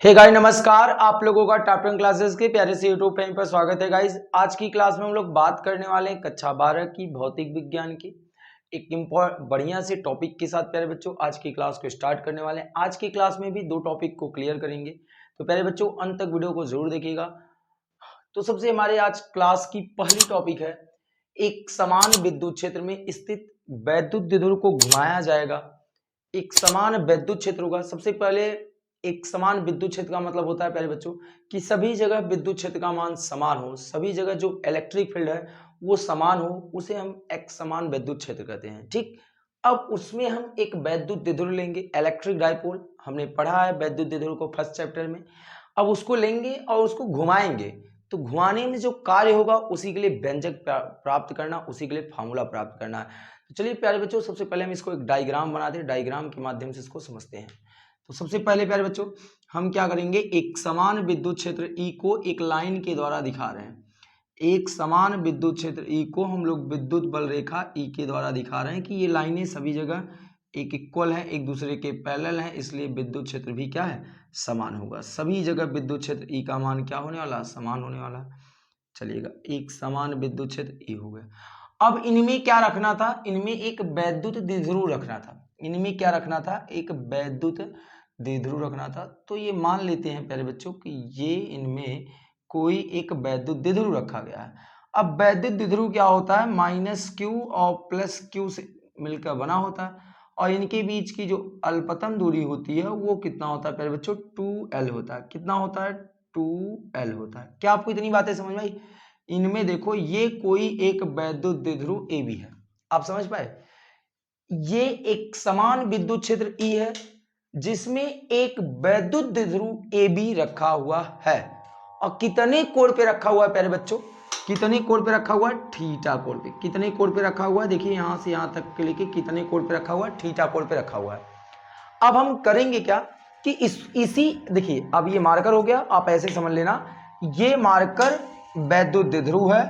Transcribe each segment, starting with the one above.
Hey guys नमस्कार, आप लोगों का टॉप 10 क्लासेस के प्यारे से यूट्यूब पेज पर स्वागत है गाइस। आज की क्लास में हम लोग बात करने वाले हैं कक्षा 12 की भौतिक विज्ञान की एक बढ़िया से टॉपिक के साथ। प्यारे बच्चों आज की क्लास को स्टार्ट करने वाले हैं। आज की क्लास में भी दो टॉपिक को क्लियर करेंगे, तो प्यारे बच्चों अंत तक वीडियो को जरूर देखिएगा। तो सबसे हमारे आज क्लास की पहली टॉपिक है, एक समान विद्युत क्षेत्र में स्थित वैद्युत द्विध्रुव को घुमाया जाएगा। एक समान विद्युत क्षेत्र होगा। सबसे पहले एक समान विद्युत क्षेत्र का मतलब होता है प्यारे बच्चों कि सभी जगह विद्युत क्षेत्र का मान समान हो, सभी जगह जो इलेक्ट्रिक फील्ड है वो समान हो, उसे हम एक समान विद्युत क्षेत्र कहते हैं। ठीक, अब उसमें हम एक वैद्युत द्विध्रुव लेंगे, इलेक्ट्रिक डाइपोल, हमने पढ़ा है वैद्युत द्विध्रुव को फर्स्ट चैप्टर में। अब उसको लेंगे और उसको घुमाएंगे, तो घुमाने में जो कार्य होगा उसी के लिए व्यंजक प्राप्त करना, उसी के लिए फार्मूला प्राप्त करना है। तो चलिए प्यारे बच्चों सबसे पहले हम इसको एक डायग्राम बनाते हैं, डायग्राम के माध्यम से इसको समझते हैं। तो सबसे पहले प्यारे बच्चों हम क्या करेंगे, एक समान विद्युत क्षेत्र ई को एक लाइन के द्वारा दिखा रहे हैं। एक समान विद्युत क्षेत्र ई को हम लोग विद्युत बल रेखा ई के द्वारा दिखा रहे हैं कि ये लाइनें सभी जगह एक इक्वल है, एक दूसरे के पैरेलल है, इसलिए विद्युत क्षेत्र भी क्या है, समान होगा। सभी जगह विद्युत क्षेत्र ई का मान क्या होने वाला, समान होने वाला। चलिएगा, एक समान विद्युत क्षेत्र ई हो गया। अब इनमें क्या रखना था, इनमें एक वैद्युत द्विध्रुव रखना था। इनमें क्या रखना था, एक वैद्युत द्विध्रुव रखना था। तो ये मान लेते हैं प्यारे बच्चों कि ये इनमें कोई एक वैद्युत द्विध्रुव रखा गया है। अब वैद्युत द्विध्रुव क्या होता है, माइनस क्यू और प्लस क्यू से मिलकर बना होता है, और इनके बीच की जो अल्पतम दूरी होती है वो कितना होता है प्यारे बच्चों, 2L होता है। कितना होता है, 2L होता है। क्या आपको इतनी बातें समझ में आई? इनमें देखो ये कोई एक वैद्युत द्विध्रुव ए बी है, आप समझ पाए। ये एक समान विद्युत क्षेत्र ई है जिसमें एक वैद्युत द्विध्रुव ए बी रखा हुआ है, और कितने कोण पे रखा हुआ है प्यारे बच्चों, कितने कोण पे रखा हुआ है, थीटा कोण पे। कितने कोण पे रखा हुआ है, देखिए यहां से यहां तक के लेके कितने कोण पे रखा हुआ है, थीटा कोण पे रखा हुआ है। अब हम करेंगे क्या कि इसी देखिए, अब ये मार्कर हो गया, आप ऐसे समझ लेना, ये मार्कर वैद्युत द्विध्रुव है।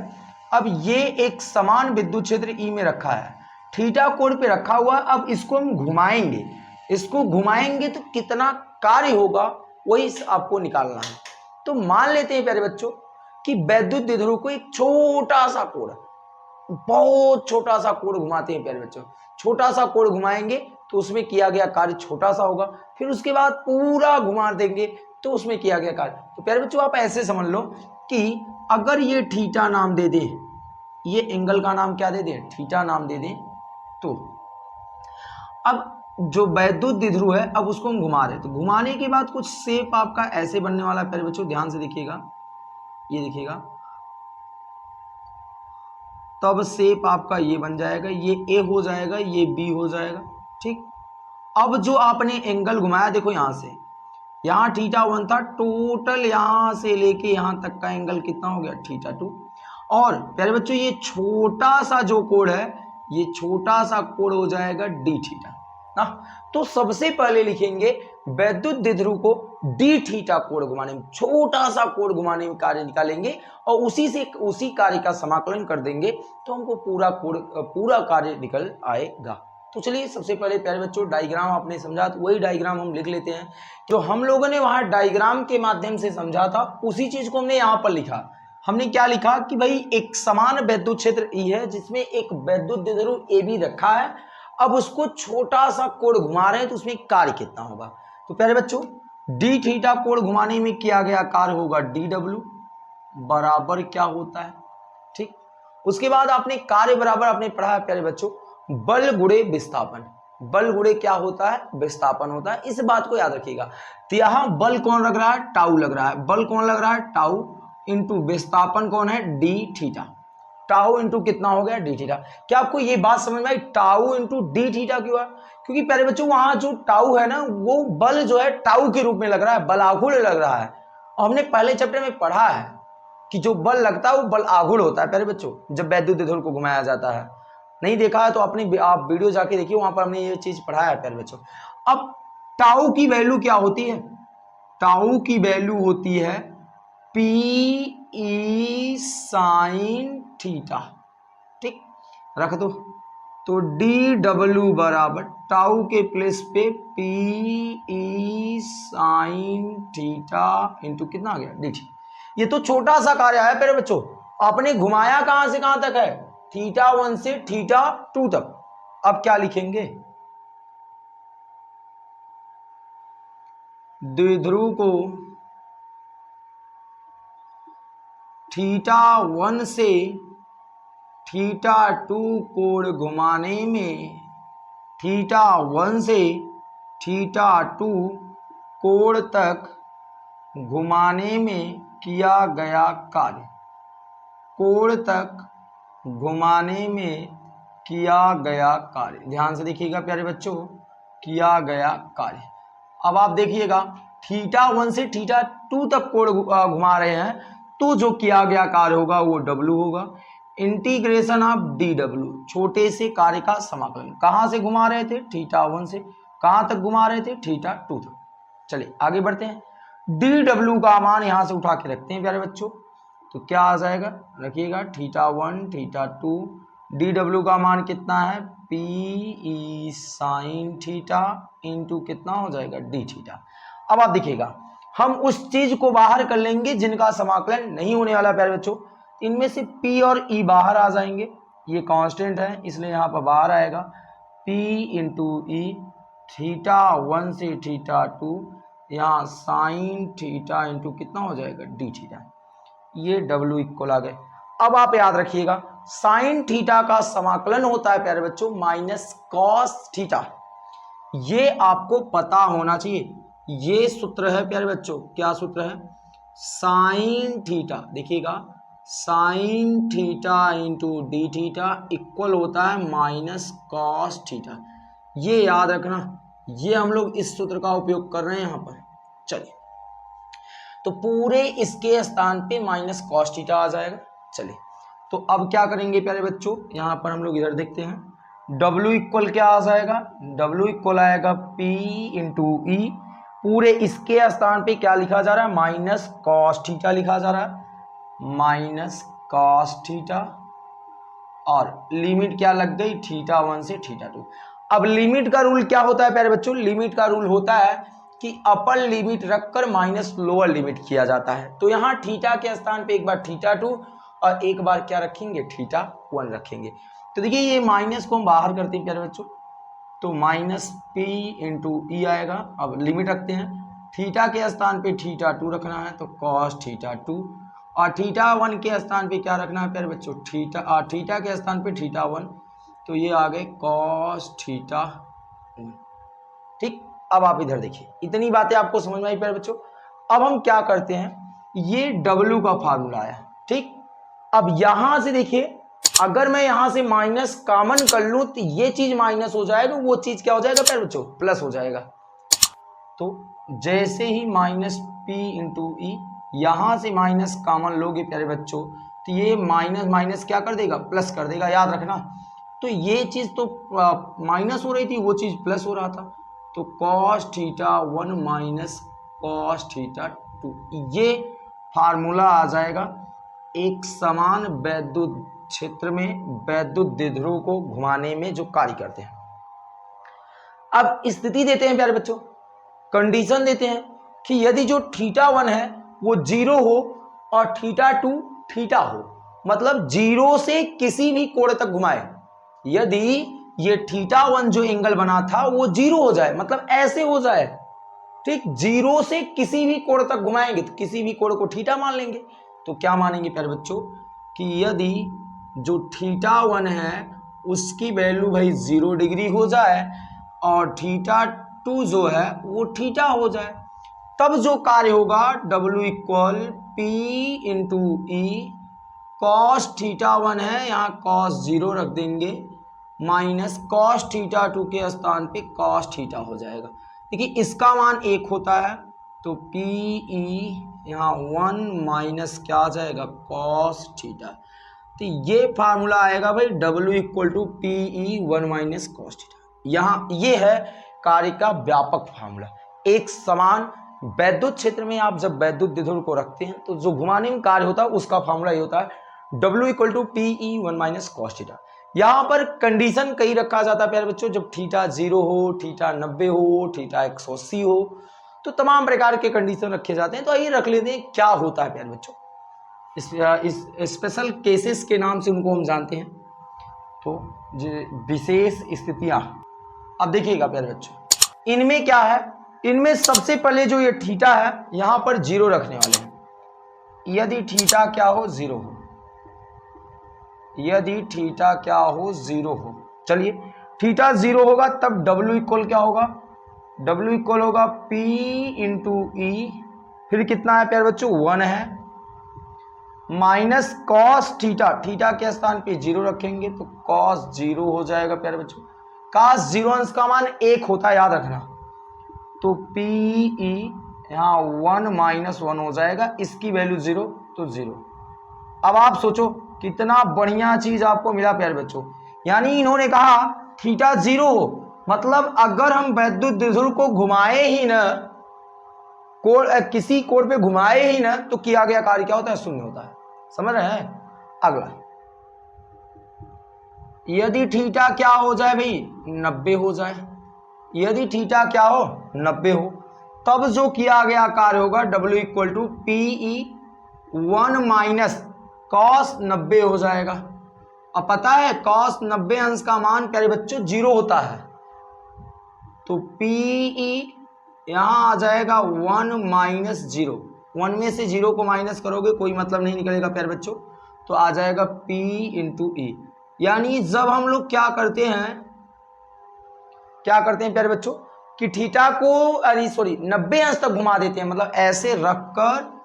अब ये एक समान विद्युत क्षेत्र ई में रखा है, थीटा कोण पे रखा हुआ। अब इसको हम घुमाएंगे, इसको घुमाएंगे तो कितना कार्य होगा वही आपको निकालना है। तो मान लेते हैं प्यारे बच्चों कि वैद्युत द्विध्रुव को एक छोटा सा कोण, बहुत छोटा सा कोण घुमाते हैं प्यारे बच्चों। छोटा सा कोण घुमाएंगे तो उसमें किया गया कार्य छोटा सा होगा, फिर उसके बाद पूरा घुमा देंगे तो उसमें किया गया कार्य। तो प्यारे बच्चों आप ऐसे समझ लो कि अगर ये थीटा नाम दे दें, ये एंगल का नाम क्या दे दें, थीटा नाम दे दें, तो अब जो वैद्युत द्विध्रुव है अब उसको हम घुमा रहे हैं। तो घुमाने के बाद कुछ शेप आपका ऐसे बनने वाला है प्यारे बच्चों, ध्यान से देखिएगा, ये देखिएगा, तब शेप आपका ये बन जाएगा, ये ए हो जाएगा, ये बी हो जाएगा। ठीक, अब जो आपने एंगल घुमाया देखो यहां से, यहां थीटा 1 था, टोटल यहां से लेके यहां तक का एंगल कितना हो गया, थीटा 2। और प्यारे बच्चों ये छोटा सा जो कोण है, ये छोटा सा कोण हो जाएगा डी थीटा ना। तो सबसे पहले लिखेंगे वैद्युत द्विध्रुव को डी थीटा कोण घुमाने में, छोटा सा कोण घुमाने में कार्य निकालेंगे और उसी से उसी कार्य का समाकलन कर देंगे तो हमको पूरा कोण, पूरा कार्य निकल आएगा। तो चलिए सबसे पहले प्यारे बच्चों डायग्राम आपने समझा, तो वही डायग्राम हम लिख लेते हैं। जो हम लोगों ने वहां डायग्राम के माध्यम से समझा था उसी चीज को हमने यहां पर लिखा। हमने क्या लिखा कि भाई एक समान वैद्युत क्षेत्र ई है जिसमें एक वैद्युत द्विध्रुव ए बी रखा है, अब उसको छोटा सा कोण घुमा रहे हैं तो उसमें कार्य कितना होगा। तो प्यारे बच्चों डी थीटा कोण घुमाने में किया गया कार्य होगा डी डब्ल्यू बराबर क्या होता है। ठीक, उसके बाद आपने कार्य बराबर आपने पढ़ा है प्यारे बच्चों, बल गुणे विस्थापन। बल गुणे क्या होता है, विस्थापन होता है, इस बात को याद रखिएगा। तो यहां बल कौन लग रहा है, टाउ लग रहा है, बल कौन लग रहा है, टाउ, इंटू विस्थापन कौन है, डी थीटा। टाउ इंटू कितना हो गया, डी थीटा। क्या आपको ये बात समझ में आई, टाउ इंटू डी थीटा क्यों है? क्योंकि प्यारे बच्चों वहां जो टाउ है ना वो बल जो है टाउ के रूप में लग रहा है, बल आघूर्ण लग रहा है, और हमने पहले चैप्टर में पढ़ा है कि जो बल लगता है वो बल आघूर्ण होता है प्यारे बच्चों, जब वैद्युत द्विध्रुव को घुमाया जाता है। नहीं देखा है तो अपनी आप वीडियो जाके देखिए, वहां पर हमने ये चीज पढ़ाया है प्यारे बच्चों। अब टाउ की वैल्यू क्या होती है, टाउ की वैल्यू होती है पी ई साइन थीटा। ठीक, रख दो। तो डी डब्ल्यू बराबर टाउ के प्लेस पे P E sine theta into कितना आ गया डी थीटा। ये तो छोटा सा कार्य है प्यारे बच्चों, आपने घुमाया कहां से कहां तक है, θ1 से θ2 तक। अब क्या लिखेंगे, द्विध्रुव को θ1 से θ2 कोण घुमाने में, θ1 से θ2 कोण तक घुमाने में किया गया कार्य, कोण तक घुमाने में किया गया कार्य। ध्यान से देखिएगा प्यारे बच्चों, किया गया कार्य। अब आप देखिएगा θ1 से θ2 तक कोण घुमा रहे हैं, तो जो किया गया कार्य होगा वो W होगा। इंटीग्रेशन ऑफ डी डब्ल्यू, छोटे से कार्य का समाकलन। कहां से घुमा रहे थे, θ1 से कहां तक घुमा रहे थे, θ2 तक। चलिए आगे बढ़ते हैं। डी डब्ल्यू का मान यहां से उठा के रखते हैं प्यारे बच्चों, तो क्या आ जाएगा, रखिएगा θ1 θ2, डी डब्ल्यू का मान कितना है, P E sine theta into कितना हो जाएगा डी थीटा। अब आप देखिएगा हम उस चीज को बाहर कर लेंगे जिनका समाकलन नहीं होने वाला प्यारे बच्चों। इनमें से P और E बाहर आ जाएंगे, ये कांस्टेंट है इसलिए यहाँ पर बाहर आएगा P इंटू ई, θ1 से θ2, यहाँ साइन थीटा इंटू कितना हो जाएगा डी थीटा। ये W इक्वल आ गए। अब आप याद रखिएगा साइन थीटा का समाकलन होता है प्यारे बच्चों माइनस कॉस थीटा, ये आपको पता होना चाहिए। ये सूत्र है प्यारे बच्चों, क्या सूत्र है, साइन थीटा, देखिएगा sine theta into D theta equal होता है माइनस कॉस थीटा। ये याद रखना, ये हम लोग इस सूत्र का उपयोग कर रहे हैं यहाँ पर। चलिए तो पूरे इसके स्थान पे माइनस कॉस थीटा आ जाएगा। चलिए तो अब क्या करेंगे प्यारे बच्चों, यहाँ पर हम लोग इधर देखते हैं W इक्वल क्या आ जाएगा, W इक्वल आएगा P इंटू ई, पूरे इसके स्थान पे क्या लिखा जा रहा है, माइनस कॉस थीटा लिखा जा रहा है, माइनस कॉस थीटा, और लिमिट क्या लग गई θ1 से θ2। अब लिमिट का रूल क्या होता है प्यारे बच्चों, लिमिट का रूल होता है कि अपर लिमिट रखकर माइनस लोअर लिमिट किया जाता है। तो यहाँ थीटा के स्थान पे एक बार θ2 और एक बार क्या रखेंगे θ1 रखेंगे। तो देखिए ये माइनस को हम बाहर करते हैं प्यारे बच्चों, तो माइनस P इंटू ई आएगा। अब लिमिट रखते हैं, थीटा के स्थान पे θ2 रखना है तो कॉस θ2, और θ1 के स्थान पे क्या रखना है प्यारे बच्चों, थीटा के स्थान पे θ1, तो ये आ गए कॉस θ1। ठीक, अब आप इधर देखिए, इतनी बातें आपको समझ में आई प्यारे बच्चों। अब हम क्या करते हैं, ये W का फार्मूला आया, ठीक। अब यहां से देखिए, अगर मैं यहां से माइनस कॉमन कर लूं तो ये चीज माइनस हो जाएगा, वो चीज क्या हो जाएगा प्यारे बच्चों, प्लस हो जाएगा। तो जैसे ही माइनस P इंटू ई, यहां से माइनस कॉमन लोगे प्यारे बच्चों तो ये माइनस माइनस क्या कर देगा, प्लस कर देगा, याद रखना। तो ये चीज तो माइनस हो रही थी, वो चीज प्लस हो रहा था, तो कॉस θ1 माइनस कॉस θ2, ये फार्मूला आ जाएगा एक समान वैद्युत क्षेत्र में वैद्युत द्विध्रुव को घुमाने में जो कार्य करते हैं। अब स्थिति देते हैं प्यारे बच्चों, कंडीशन देते हैं कि यदि जो θ1 है वो 0 हो और θ2 थीटा हो, मतलब 0 से किसी भी कोण तक घुमाए। यदि ये θ1 जो एंगल बना था वो 0 हो जाए, मतलब ऐसे हो जाए, ठीक, 0 से किसी भी कोण तक घुमाएंगे तो किसी भी कोण को थीटा मान लेंगे। तो क्या मानेंगे प्यारे बच्चों कि यदि जो θ1 है उसकी वैल्यू भाई 0 डिग्री हो जाए और θ2 जो है वो थीटा हो जाए, तब जो कार्य होगा W इक्वल P इंटू ई, कॉस θ1 है यहाँ कॉस 0 रख देंगे, माइनस कॉस θ2 के स्थान पे कॉस थीटा हो जाएगा। देखिए इसका मान 1 होता है तो P ई यहाँ 1 माइनस क्या आ जाएगा कॉस थीटा। तो ये फार्मूला आएगा भाई W equal to P E 1 minus cos theta. यहाँ ये है कार्य का व्यापक फार्मूला। एक समान वैद्युत क्षेत्र में आप जब वैद्युत द्विध्रुव को रखते हैं तो जो घुमाने में कार्य होता है उसका फार्मूला ये होता है W equal to P E 1 minus cos theta. यहां पर कंडीशन कई रखा जाता है प्यारे बच्चों, जब थीटा 0 हो, थीटा 90 हो, थीटा 180 हो, तो तमाम प्रकार के कंडीशन रखे जाते हैं। तो आइए रख लेते हैं क्या होता है प्यारे बच्चों, इस स्पेशल केसेस के नाम से उनको हम जानते हैं। तो विशेष स्थितियां, अब देखिएगा प्यारे बच्चों, इनमें क्या है, इनमें सबसे पहले जो ये थीटा है यहां पर 0 रखने वाले हैं। यदि थीटा क्या हो, 0 हो, यदि थीटा क्या हो, 0 हो, चलिए थीटा 0 होगा तब W इक्वल क्या होगा, W इक्वल होगा P इंटू ई, फिर कितना है प्यारे बच्चों, 1 है, माइनस कॉस थीटा, थीटा के स्थान पे 0 रखेंगे तो कॉस 0 हो जाएगा प्यारे बच्चों। कॉस 0 अंश का मान 1 होता है, याद रखना, तो पी ई यहाँ 1 माइनस 1 हो जाएगा, इसकी वैल्यू 0 तो 0। अब आप सोचो कितना बढ़िया चीज आपको मिला प्यारे बच्चों, यानी इन्होंने कहा थीटा 0 हो, मतलब अगर हम वैद्युत द्विध्रुव को घुमाए ही ना, किसी कोण पे घुमाए ही ना, तो किया गया कार्य क्या होता है, शून्य होता है। समझ रहे हैं। अगला, यदि थीटा क्या हो जाए भाई, 90 हो जाए, यदि थीटा क्या हो, 90 हो, तब जो किया गया कार्य होगा W equal to P E 1 minus cos 90 हो जाएगा। अब पता है कॉस 90 अंश का मान प्यारे बच्चों 0 होता है, तो पी ई यहां आ जाएगा 1 माइनस 0, 1 में से 0 को माइनस करोगे कोई मतलब नहीं निकलेगा प्यारे बच्चों, तो आ जाएगा P इंटू ई। यानी जब हम लोग क्या करते हैं प्यारे बच्चों कि थीटा को, अरे सॉरी, 90 अंश तक घुमा देते हैं, मतलब ऐसे रखकर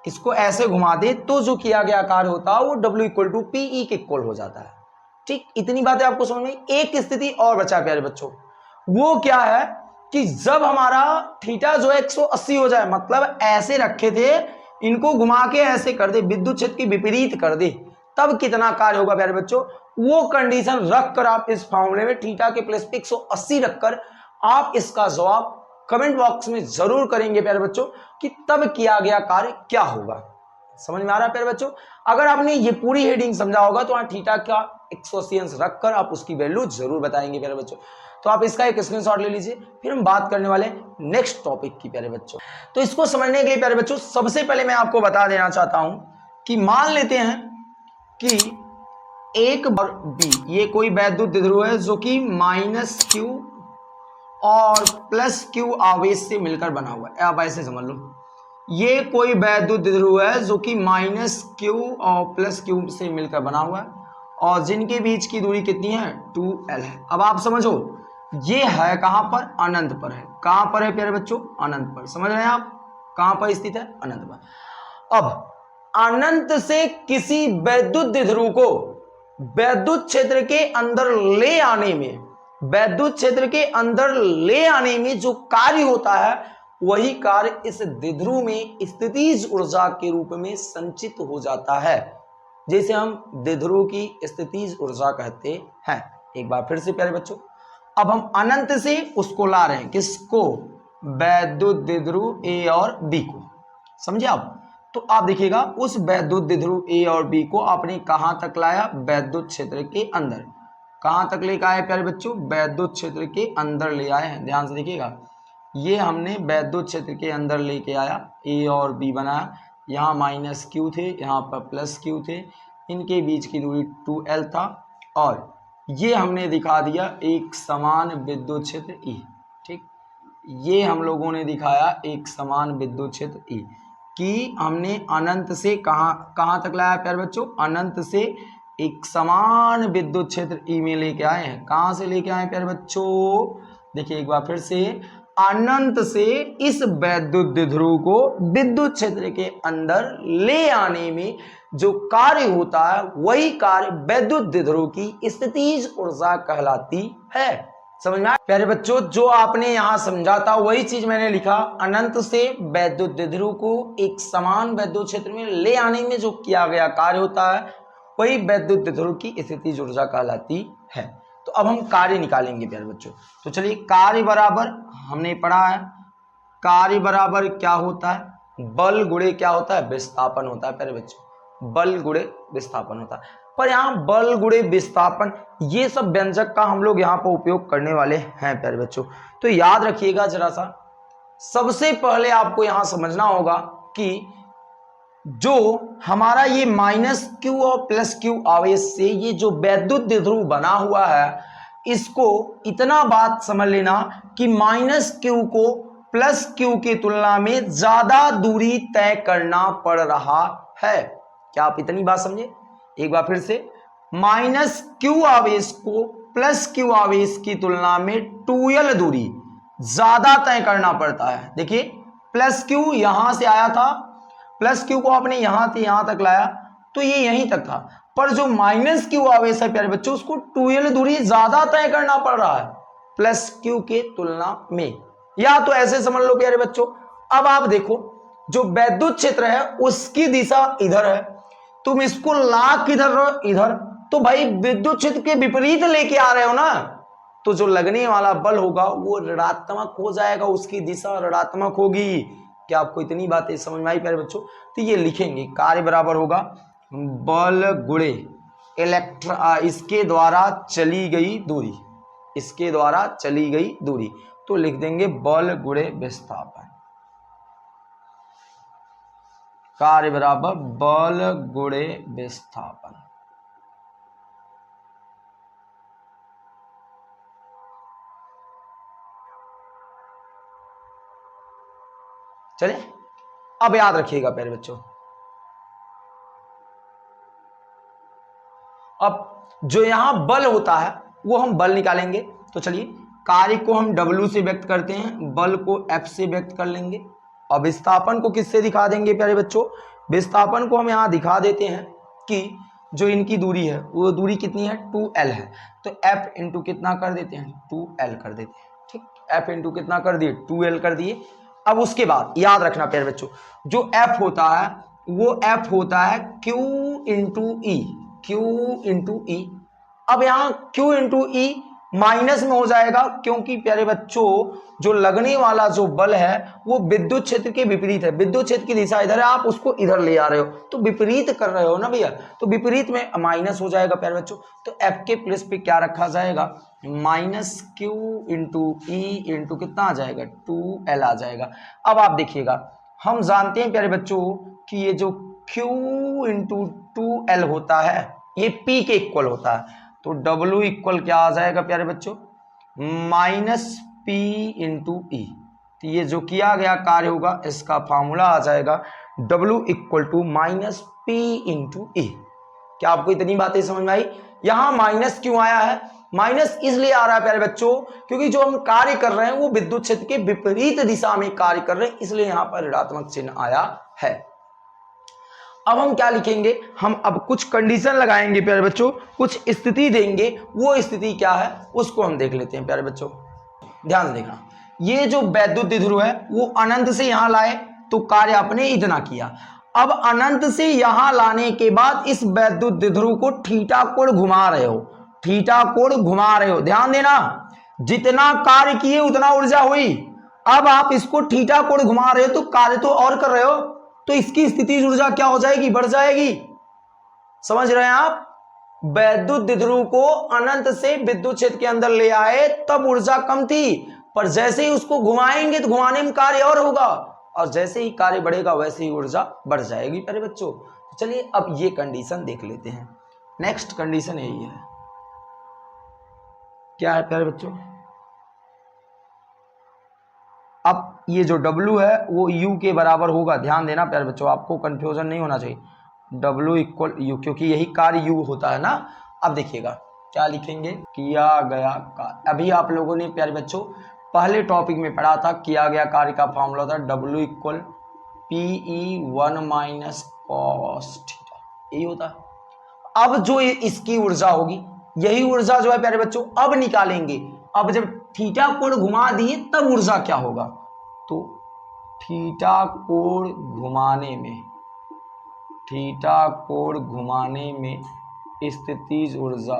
इसको ऐसे घुमा दे, तो जो किया गया कार्य होता है वो W equal to P E के इक्वल हो जाता है। ठीक, इतनी बातें आपको समझ में। एक स्थिति और बचा प्यारे बच्चों, वो क्या है कि जब हमारा थीटा जो है 180 हो जाए, मतलब ऐसे रखे थे, इनको घुमा के ऐसे कर दे, विद्युत क्षेत्र की विपरीत कर दे, तब कितना कार्य होगा प्यारे बच्चों, वो कंडीशन रखकर आप इस फॉर्मूले में थीटा के प्लेस पे 180 रखकर आप इसका जवाब कमेंट बॉक्स में जरूर करेंगे प्यारे बच्चों कि तब किया गया कार्य क्या होगा। समझ में आ रहा है प्यारे बच्चों। अगर आपने ये पूरी हेडिंग समझा होगा तो थीटा का 180 अंश रखकर आप उसकी वैल्यू जरूर बताएंगे प्यारे बच्चों। तो आप इसका एक स्क्रीनशॉट ले लीजिए, फिर हम बात करने वाले नेक्स्ट टॉपिक की प्यारे बच्चों। तो इसको समझने के लिए प्यारे बच्चों सबसे पहले मैं आपको बता देना चाहता हूं कि मान लेते हैं कि एक और बी, ये कोई वैद्युत द्विध्रुव है जो कि माइनस क्यू और प्लस क्यू आवेश से मिलकर बना हुआ है। आप ऐसे समझ लो, ये कोई वैद्युत द्विध्रुव है जो कि माइनस क्यू और प्लस क्यू से मिलकर बना हुआ है, और जिनके बीच की दूरी कितनी है, 2L है। अब आप समझो ये है कहां पर, अनंत पर है। कहां पर है प्यारे बच्चों, अनंत पर। समझ रहे हैं आप कहां पर स्थित है, अनंत पर। अब अनंत से किसी वैद्युत द्विध्रुव को वैद्युत क्षेत्र के अंदर ले आने में, वैद्युत क्षेत्र के अंदर ले आने में जो कार्य होता है, वही कार्य इस द्विध्रुव में स्थितिज ऊर्जा के रूप में संचित हो जाता है, जैसे हम द्विध्रुव की स्थितिज ऊर्जा कहते हैं। एक बार फिर से प्यारे बच्चों, अब हम अनंत से उसको ला रहे हैं, किसको, वैद्युत द्विध्रुव ए और बी को। समझे आप। तो आप देखिएगा उस वैद्युत द्विध्रुव ए और बी को आपने कहां तक लाया, वैद्युत क्षेत्र के अंदर। कहां तक लेकर आए प्यारे बच्चों, वैद्युत क्षेत्र के अंदर ले आए हैं। ध्यान से देखिएगा, ये हमने वैद्युत क्षेत्र के अंदर लेके आया, ए और बी बनाया, यहाँ माइनस क्यू थे, यहाँ पर प्लस क्यू थे, इनके बीच की दूरी 2L था, और ये हमने दिखा दिया एक समान विद्युत क्षेत्र E। ठीक, ये हम लोगों ने दिखाया एक समान विद्युत क्षेत्र E कि हमने अनंत से कहां तक लाया प्यारे बच्चों, अनंत से एक समान विद्युत क्षेत्र E में लेके आए हैं। कहां से लेके आए प्यारे बच्चों, देखिए एक बार फिर से, अनंत से इस वैद्युत द्विध्रुव को विद्युत क्षेत्र के अंदर ले आने में जो कार्य होता है, वही कार्य वैद्युत द्विध्रुव की स्थितिज ऊर्जा कहलाती है। समझ में आया प्यारे बच्चों। जो आपने यहां समझा था वही चीज मैंने लिखा, अनंत से वैद्युत द्विध्रुव को एक समान वैद्युत क्षेत्र में ले आने में जो किया गया कार्य होता है, वही वैद्युत द्विध्रुव की स्थितिज ऊर्जा कहलाती है। तो अब हम कार्य निकालेंगे प्यारे बच्चों। तो चलिए, कार्य बराबर हमने पढ़ा है, कार्य बराबर क्या होता है, बल गुणे क्या होता है, विस्थापन होता है प्यारे बच्चों, बल गुणे विस्थापन होता है। पर यहाँ बल गुणे विस्थापन ये सब व्यंजक का हम लोग यहाँ पर उपयोग करने वाले हैं प्यारे बच्चों। तो याद रखिएगा जरा सा, सबसे पहले आपको यहां समझना होगा कि जो हमारा ये माइनस क्यू और प्लस क्यू आवेश से ये जो वैद्युत द्विध्रुव बना हुआ है, इसको इतना बात समझ लेना कि माइनस क्यू को प्लस क्यू की तुलना में ज्यादा दूरी तय करना पड़ रहा है। क्या आप इतनी बात समझे? एक बार फिर से, माइनस क्यू आवेश को प्लस क्यू आवेश की तुलना में 2l दूरी ज्यादा तय करना पड़ता है। देखिए प्लस क्यू यहां से आया था, प्लस क्यू को आपने यहां से यहां तक लाया तो ये यहीं तक था, पर जो माइनस क्यू आवेश है प्यारे बच्चों उसको 2l दूरी ज्यादा तय करना पड़ रहा है प्लस क्यू के तुलना में। या तो ऐसे समझ लो प्यारे बच्चों, अब आप देखो जो वैद्युत क्षेत्र है उसकी दिशा इधर है, तुम इसको ला किधर रहो? इधर। तो भाई विद्युत क्षेत्र के विपरीत लेके आ रहे हो ना, तो जो लगने वाला बल होगा वो ऋणात्मक हो जाएगा, उसकी दिशा ऋणात्मक होगी। क्या आपको इतनी बातें समझ में आई प्यारे बच्चों? तो ये लिखेंगे कार्य बराबर होगा बल गुणे इसके द्वारा चली गई दूरी, इसके द्वारा चली गई दूरी। तो लिख देंगे बल गुणे विस्थापन, कार्य बराबर बल गुणे विस्थापन। चले, अब याद रखिएगा प्यारे बच्चों, अब जो यहां बल होता है वो हम बल निकालेंगे। तो चलिए कार्य को हम W से व्यक्त करते हैं, बल को F से व्यक्त कर लेंगे, और विस्थापन को किससे दिखा देंगे प्यारे बच्चों? विस्थापन को हम यहां दिखा देते हैं कि जो इनकी दूरी है वो दूरी कितनी है? 2l है। तो F इंटू कितना कर देते हैं? 2l कर देते हैं। ठीक, F इंटू कितना कर दिए? 2l कर दिए। अब उसके बाद याद रखना प्यारे बच्चों, जो F होता है वो F होता है Q into E, Q into E। अब यहां Q इंटू E माइनस में हो जाएगा, क्योंकि प्यारे बच्चों जो लगने वाला जो बल है वो विद्युत क्षेत्र के विपरीत है। विद्युत क्षेत्र की दिशा इधर है, आप उसको इधर ले आ रहे हो, तो विपरीत कर रहे हो ना भैया, तो विपरीत में माइनस हो जाएगा प्यारे बच्चों। तो F के प्लस पे क्या रखा जाएगा? Minus Q into E into कितना आ जाएगा? 2l आ जाएगा। अब आप देखिएगा, हम जानते हैं प्यारे बच्चों कि ये जो Q इंटू 2l होता है ये P के इक्वल होता है। तो W इक्वल क्या आ जाएगा प्यारे बच्चों? Minus P into E। तो ये जो किया गया कार्य होगा इसका फॉर्मूला आ जाएगा W equal to minus P into E। क्या आपको इतनी बातें समझ में आई? यहां माइनस क्यों आया है? माइनस इसलिए आ रहा है प्यारे बच्चों क्योंकि जो हम कार्य कर रहे हैं वो विद्युत क्षेत्र के विपरीत दिशा में कार्य कर रहे हैं, इसलिए यहां पर ऋणात्मक चिन्ह आया है। अब हम क्या लिखेंगे? हम अब कुछ कंडीशन लगाएंगे प्यारे बच्चों, कुछ स्थिति देंगे, वो स्थिति क्या है उसको हम देख लेते हैं प्यारे बच्चों। ध्यान से देखना, ये जो वैद्युत द्विध्रुव है वो अनंत से यहां लाए तो कार्य आपने इतना किया। अब अनंत से यहां लाने के बाद इस वैद्युत द्विध्रुव को थीटा कोण घुमा रहे हो, थीटा कोण घुमा रहे हो। ध्यान देना, जितना कार्य किए उतना ऊर्जा हुई। अब आप इसको थीटा कोण घुमा रहे हो तो कार्य तो और कर रहे हो, तो इसकी स्थितिज ऊर्जा क्या हो जाएगी? बढ़ जाएगी। समझ रहे हैं आप? वैद्युत द्विध्रुव को अनंत से विद्युत क्षेत्र के अंदर ले आए तब ऊर्जा कम थी, पर जैसे ही उसको घुमाएंगे तो घुमाने में कार्य और होगा, और जैसे ही कार्य बढ़ेगा वैसे ही ऊर्जा बढ़ जाएगी प्यारे बच्चों। तो चलिए अब ये कंडीशन देख लेते हैं। नेक्स्ट कंडीशन यही है, क्या है प्यारे बच्चों? अब ये जो W है वो U के बराबर होगा। ध्यान देना प्यारे बच्चों, आपको कंफ्यूजन नहीं होना चाहिए। W इक्वल U, क्योंकि यही कार्य U होता है ना। अब देखिएगा क्या लिखेंगे? किया गया कार्य। अभी आप लोगों ने प्यारे बच्चों पहले टॉपिक में पढ़ा था, किया गया कार्य का फॉर्मूला था W equal PE1 minus cos theta, यही होता है। अब जो इसकी ऊर्जा होगी, यही ऊर्जा जो है प्यारे बच्चों अब निकालेंगे। अब जब थीटा कोण घुमा दिए तब ऊर्जा क्या होगा? तो थीटा कोण घुमाने में, थीटा कोण घुमाने में स्थितिज ऊर्जा,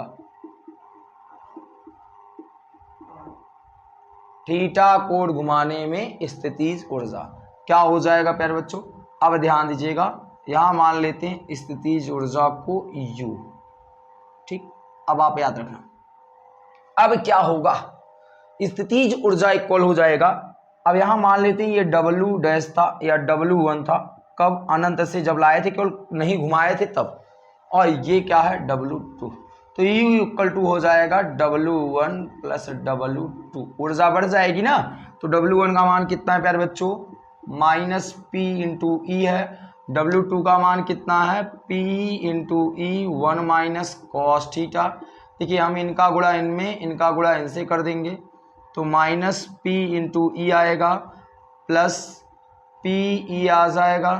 थीटा कोण घुमाने में स्थितिज ऊर्जा क्या हो जाएगा प्यारे बच्चों? अब ध्यान दीजिएगा, यहां मान लेते हैं स्थितिज ऊर्जा को U, ठीक, अब आप याद रखना। अब क्या होगा, स्थितिज ऊर्जा इक्वल हो जाएगा। अब यहां मान लेते हैं ये W डैश था या W1 था, कब अनंत से जब लाए थे, केवल नहीं घुमाए थे तब, और ये क्या है W2, तो U इक्वल टू हो जाएगा W1 प्लस W2, ऊर्जा बढ़ जाएगी ना, तो W1 का मान कितना है प्यारे बच्चों, माइनस P इंटू ई है, W2 का मान कितना है, P इंटू ई 1 माइनस कॉस थीटा। देखिए हम इनका गुणा इनमें, इनका गुणा इनसे कर देंगे, तो माइनस P इंटू ई आएगा प्लस पी ई आ जाएगा,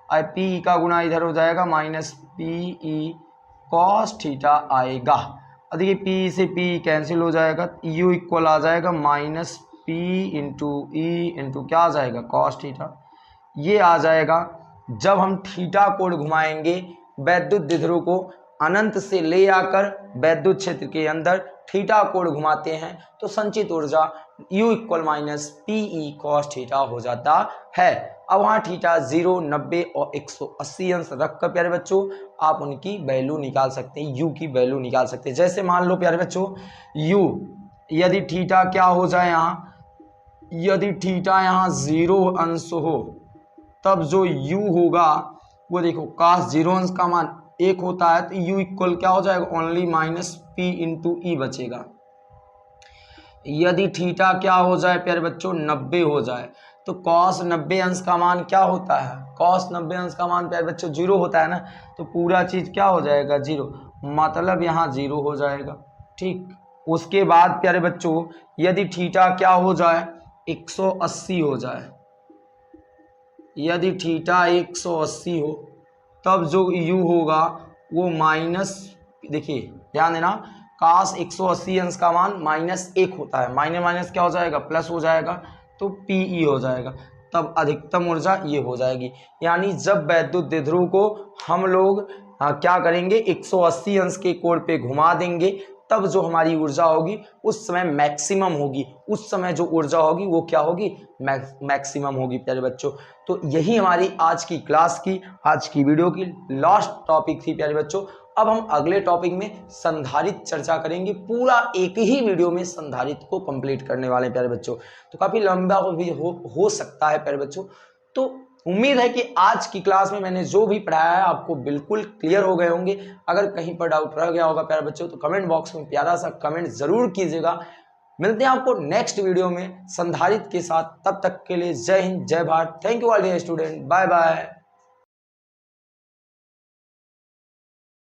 और पी ई का गुणा इधर हो जाएगा, minus P E cos theta आएगा। और देखिए पी से पी कैंसिल हो जाएगा, यू इक्वल आ जाएगा minus P into E into क्या आ जाएगा, कॉस थीटा। ये आ जाएगा जब हम थीटा कोण घुमाएंगे वैद्युत द्विध्रुव को अनंत से ले आकर वैद्युत क्षेत्र के अंदर थीटा कोण घुमाते हैं, तो संचित ऊर्जा U equal minus P E cos theta हो जाता है। अब वहाँ थीटा 0, 90 और 180 अंश रखकर प्यारे बच्चों आप उनकी वैल्यू निकाल सकते हैं, U की वैल्यू निकाल सकते हैं। जैसे मान लो प्यारे बच्चों U, यदि थीटा क्या हो जाए यहाँ, यदि थीटा यहाँ 0 अंश हो, तब जो U होगा वो देखो cos 0 अंश का मान 1 होता है, तो U इक्वल क्या हो जाएगा, ओनली माइनस P इंटू ई बचेगा। यदि थीटा क्या हो जाए प्यारे बच्चों 90 हो जाए, तो cos 90 अंश का मान क्या होता है, cos 90 अंश का मान प्यारे बच्चों 0 होता है ना, तो पूरा चीज क्या हो जाएगा 0, मतलब यहाँ 0 हो जाएगा। ठीक, उसके बाद प्यारे बच्चों यदि थीटा क्या हो जाए 180 हो जाए, यदि थीटा 180 हो, तब जो U होगा वो माइनस, देखिए ध्यान देना, cos 180 अंश का मान माइनस 1 होता है, माइनस माइनस क्या हो जाएगा, प्लस हो जाएगा, तो PE हो जाएगा, तब अधिकतम ऊर्जा ये हो जाएगी। यानी जब वैद्युत द्विध्रुव को हम लोग क्या करेंगे 180 अंश के कोण पे घुमा देंगे, तब जो हमारी ऊर्जा होगी उस समय मैक्सिमम होगी, उस समय जो ऊर्जा होगी वो क्या होगी, मैक्सिमम होगी प्यारे बच्चों। तो यही हमारी आज की क्लास की, आज की वीडियो की लास्ट टॉपिक थी प्यारे बच्चों। अब हम अगले टॉपिक में संधारित्र चर्चा करेंगे, पूरा एक ही वीडियो में संधारित्र को कंप्लीट करने वाले हैं प्यारे बच्चों, तो काफी लंबा भी हो सकता है प्यारे बच्चों। तो उम्मीद है कि आज की क्लास में मैंने जो भी पढ़ाया है आपको बिल्कुल क्लियर हो गए होंगे। अगर कहीं पर डाउट रह गया होगा प्यारे बच्चों, तो कमेंट बॉक्स में प्यारा सा कमेंट जरूर कीजिएगा। मिलते हैं आपको नेक्स्ट वीडियो में संधारित्र के साथ, तब तक के लिए जय हिंद, जय Bharat, thank you all dear student, bye bye.